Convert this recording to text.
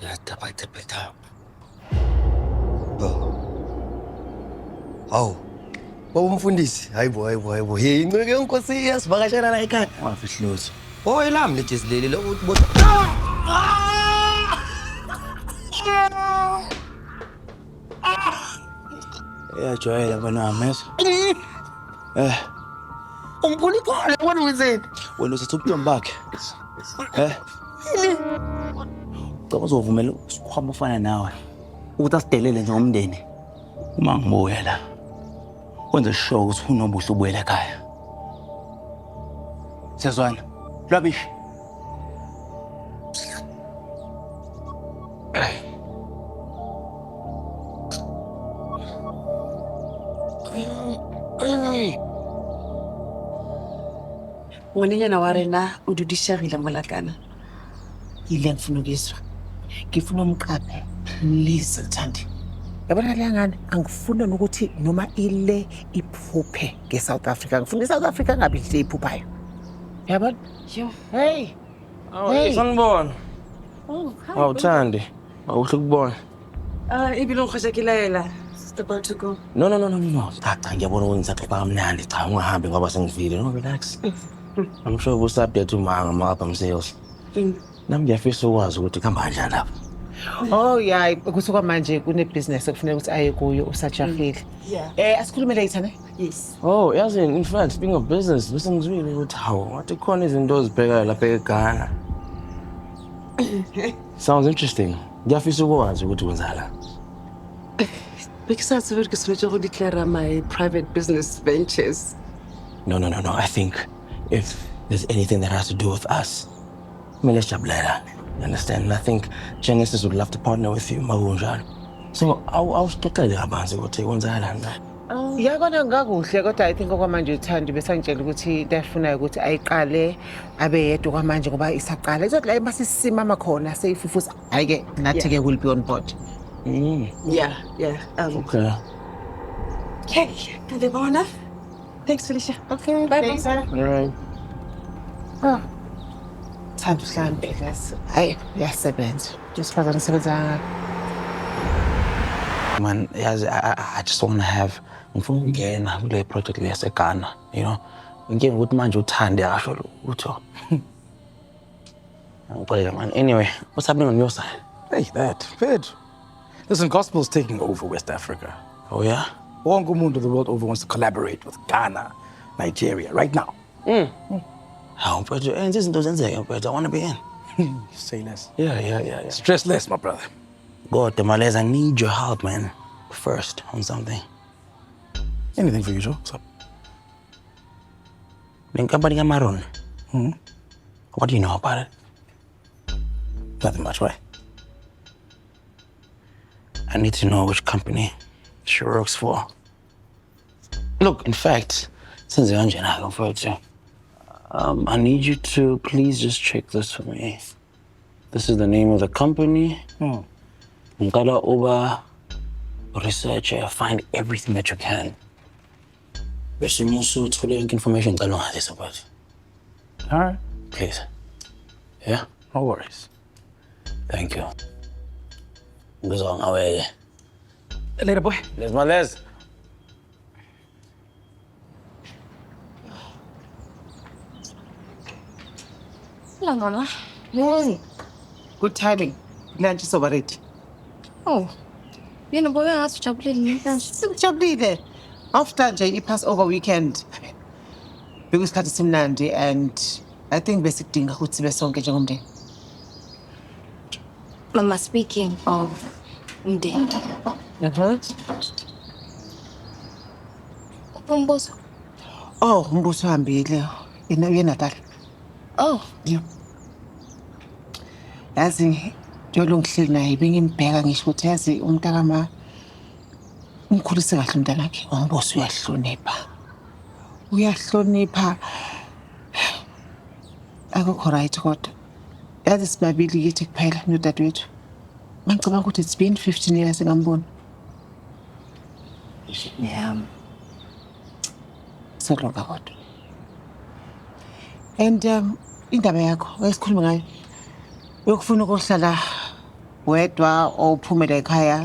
Yatapatapata. Hawu. Umfundisi, hayibo. Hey, inceke yonkosi iyasivakashela la ekhaya. Wafihluza. Oh, elami lithi silele ukuthi bona. Iyajwayela bona mesa. Umphulukhole wena wenzeni? Wena usethu ubutombi bakhe. Ngoba uzovumela isikhwama ofana nawe ukuthi asidelele njengomndeni. Uma ngibuya la. Wenze sure ukuthi unobuhle ubuyela ekhaya. Siyazwana. Lwabishi. Ngoninyana wa rena o dudishagile molakana. Ile ngifuna ukizwa. Ngifuna umqaphe. Please Thandi. Yabona le ngane angifuna ukuthi noma ile iphuphe ngeSouth Africa. Ngifuna iSouth Africa ngabe ile iphuphayo. Yabona? Hey. Hey, sanibona. Oh, hi. Awuthandi. Awuhle kubona. Ibilo ngikhoshekile Just about to go. No. Cha ngiyabona ukuthi ngisaqoqa kamnandi. Cha ungahambi ngoba sengivile. No, relax. I'm sure kusubject umanga mapha msales. Nami ngiyafisa ukwazi ukuthi kuhamba kanjani lapha. Oh yeah, kusuka manje kune business ekufanele ukuthi aye kuyo usajahile. Asikhulume later ne? Yes. Oh, yazi in fact speaking of business, bese ngizwile ukuthi hawo, wathi khona izinto ozibhekayo lapha eGhana. Sounds interesting. Ngiyafisa ukwazi ukuthi wenza la. Because we're going to declare my private business ventures. No. I think if there's anything that has to do with us, let's jabulelana. You understand? And I think Genesis would love to partner with you, Magunjan. So I'll xoxele kabanzi ukuthi kwenzakala la. Yakona ngakuhle kodwa I think okwamanje uThandi besangitshela ukuthi ndafuna ukuthi ayiqale abe yedwa kwamanje ngoba isaqala. Izothi la masisima makhona seyifufusa. Hayike nathi ke will be on board. Yeah. Okay. Okay, Ndibona. Thanks Felicia. Okay, bye. All right. Thandi uhlambe guys. Hayi, yasebenza. Just faka nisebenza. Man, yazi I just want to have ngifuna ukungena kule project leyaseGhana, you know. Ngeke ukuthi manje uThandi akasho utho. Ngixolela man. Anyway, what's happening on your side? Hey, that. Fed. Listen, gospel's taking over West Africa. Oh yeah? Wonke umuntu of the world over wants to collaborate with Ghana, Nigeria, right now. How but izinto zenzeka but I want to be in. Say less. Yeah. Stress less, my brother. God, Malez, I need your help, man. First on something. Anything for you, Joe? What's up? The company Maroon. What do you know about it? Nothing much, right? I need to know which company she works for. Look, in fact, since you're I go for it too. I need you to please just check this for me. This is the name of the company. Ngala Uba research, find everything that you can. Bese musu thole yonke information ngicela ungazi about it. All right. Please. Yeah? No worries. Thank you. Ngizonga away. Later, boy. Les Malez. Langona. Good timing. Lunch is over ready. Oh. Yena boy ngathi ujabulile namhlanje. Sikujabulile. After nje i-pass over weekend. Bekuyisikhathi simnandi and I think besikudinga ukuthi sibe sonke njengomndeni. Mama, speaking of umndeni. Umbuzo. Oh, umbuso uhambile. Uye-Natal. Oh. Yeah. Yazi njalo ngihleli naye bengimbheka ngisho ukuthi yazi umntakama umkhulise kahle umntanakhe. Umbuso uyahlonipha. Uyahlonipha. Akukho right kodwa. Yazi sibabili kithi kuphela nodadewethu. Ngicabanga ukuthi it's been 15 years ngambona. Yeah. Solonga kodwa. And indaba yakho ayisikhuluma ngayo. Uyokufuna ukuhlala wedwa or uphumele ekhaya